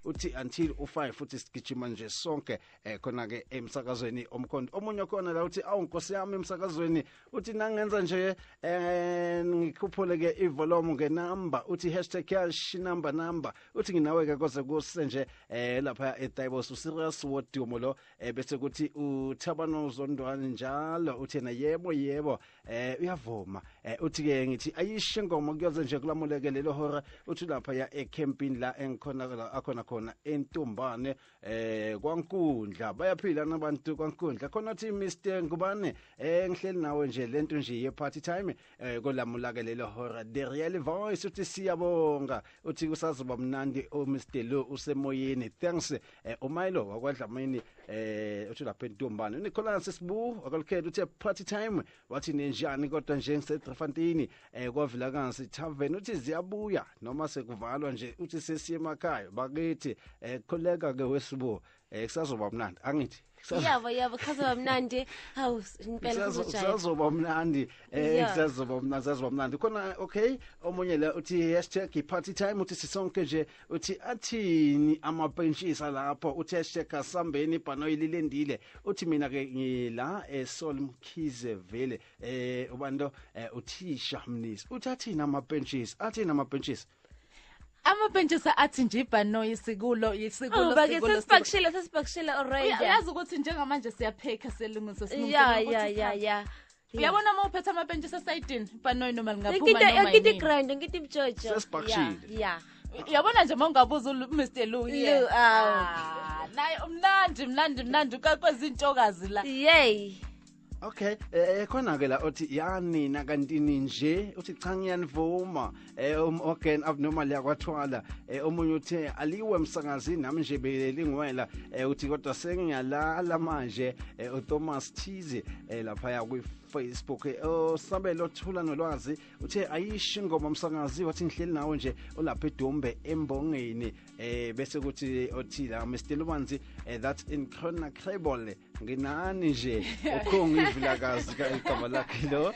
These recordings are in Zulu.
uthi until u5 futhi sigijima nje sonke khona ke emsakazweni omkhondo. Omunye khona la uthi awunkosi yami emsakazweni uthi nangenza nje ngikhuphule ke ivolume ngenumber uthi #cash number uthi nginawe ke koze kuse nje lapha eTaibos userious wodumo lo bese kuthi uThabano Zondwane njalo uthi na yebo uyavuma uthi ke ngithi ayishe ngoma kuyoze nje kulamuleke lelo hora uthi lapha ya ecamping la enkhona akhona entombane kwaNkundla bayaphila nabantu kwaNkundla khona uthi Mr Ngubane ngihleli nawe nje lento nje ye party time kolamuleke lelo hora the real voice uthi siyabonga uthi kusazoba mnandi Mr Lo usemoyeni thanks uMilo wakwaDlamini uthi lapha entombane Nicholas Sibu akalukhetha uthi party time wathi nenjani kodwa nje ngiseDrefantini kwaVilakazi Tavern uthi ziyabuya noma sekuvalwa nje uthi sesiye emakhaya bakithi kollega ke wesibo kusazoba mnandi angithi yabo kusazoba mnandi hawu impela kusazoba mnandi kusazoba mnandi khona okay omunye la uthi #party time uthi sisonke nje uthi athini amapentshisa lapho uthi #asambeni ibhanoyi lendile uthi mina ke ngila eSolmkhize vele ubantu uthisha mnisi uthi athini amapentshisa Amapentshisa athi nje ibhanoyi sikulo sesibakishila already yazi ukuthi njengamanje siyapheka selungiso ya uyabona uma uphethe amapentshisa sayidini ibhanoyi noma lingaphuma noma ngithi grind ngithi mjojo sesibakishile uyabona nje mongabuza Mr Lu naye umnandi kakwezintokazi la Okay khona ke la uthi yani na kantini nje uthi cha ngiyanivuma again abnormal yakwathwala omunye uthe aliwe emsakazini nami nje belingwela uthi kodwa sengiyalala manje uThomas Thize lapha ya Facebook Sabelo Thula nolwazi uthe ayishi ngoma umsakazi wathi ngihleli nawe nje ulapha eDombe embongeni bese kuthi othila Mr Lubanzi that's incredible nginani nje ukhongivulakazi igama lakhe lo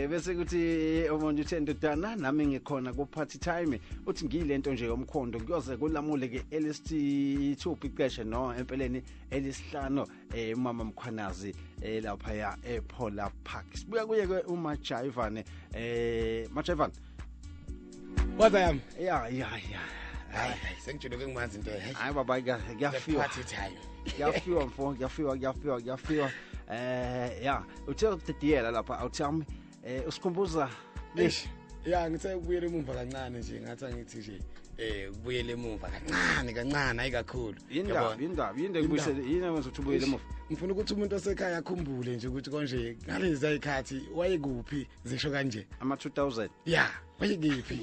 bese kuthi omunye uthe ndodana nami ngikhona ku party time uthi ngilento nje yomkhondo kuyoze kulamule ke LST2 ixesha no empeleni elisihlano mama Mkhwanazi lapha ya ePola Park sibuya kuye ke uMajayivane Majayivane what I am yeah hayi sengijule ke ngimanzi into hayi baba kuyafiwa party time kuyafiwa mfo kuyafiwa yeah uthe ukudidiyela lapha awuthami usikhumbuza leshi ngithe ukubuyela emuva kancane nje ngathi angithi nje kubuyele emuva kancane hayi kakhulu indaba ngibuyisele yini wenza ukuthi ubuyele emuva ngifuna ukuthi umuntu osekhaya akhumbule nje ukuthi konje ngalezi ayikhathi wayekuphi zisho kanje ama 2000 wayekuphi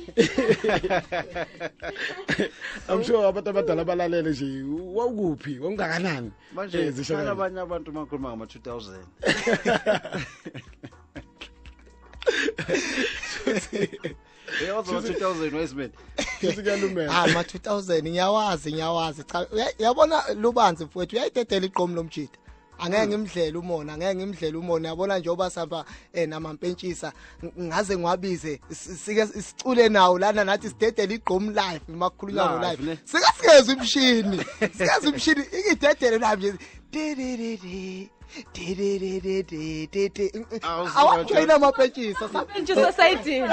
I'm sure abantu abadala balalele nje wawukuphi wangakanani manje zisho abanye abantu makhuluma ngama 2000 2000 wesman kusikalumela ama 2000 ngiyawazi cha uyabona Lubanzi mfowethu uyayidedela iqomo lomjida angeke ngimdlela umona yabona nje obasapha namampentshisa ngaze ngiwabize sike sicule nawo lana nathi sidedela iqomo live makukhulunywa ngo live sikazwe imshini ikidedele nami nje awujoyina amapentshisa sapentshisa sayidini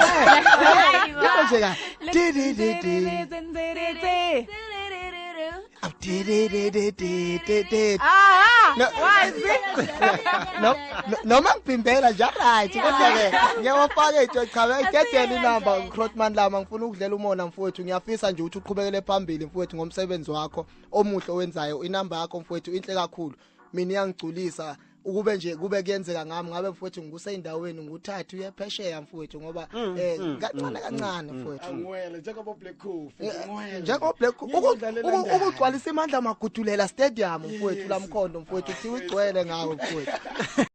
noma ngibhimbela nje right kodwa ke ngiyawafaka ijo cha ngidedela inamba Crotman lama ngifuna ukudlela umona mfowethu ngiyafisa nje ukuthi uqhubekele phambili mfowethu ngomsebenzi wakho omuhle owenzayo inamba yakho mfowethu inhle kakhulu mina iyangigculisa ukube nje kube kuyenzeka ngami ngabe mfowethu nguseyindaweni nguthathu uyephesheya mfowethu ngoba kancane mfowethu angwele njengoba Black Coffee njengoba Black ukugcwalisa imandla magudulela stadium mfowethu la mkhondo mfowethu uthi ugcwele ngawe mfowethu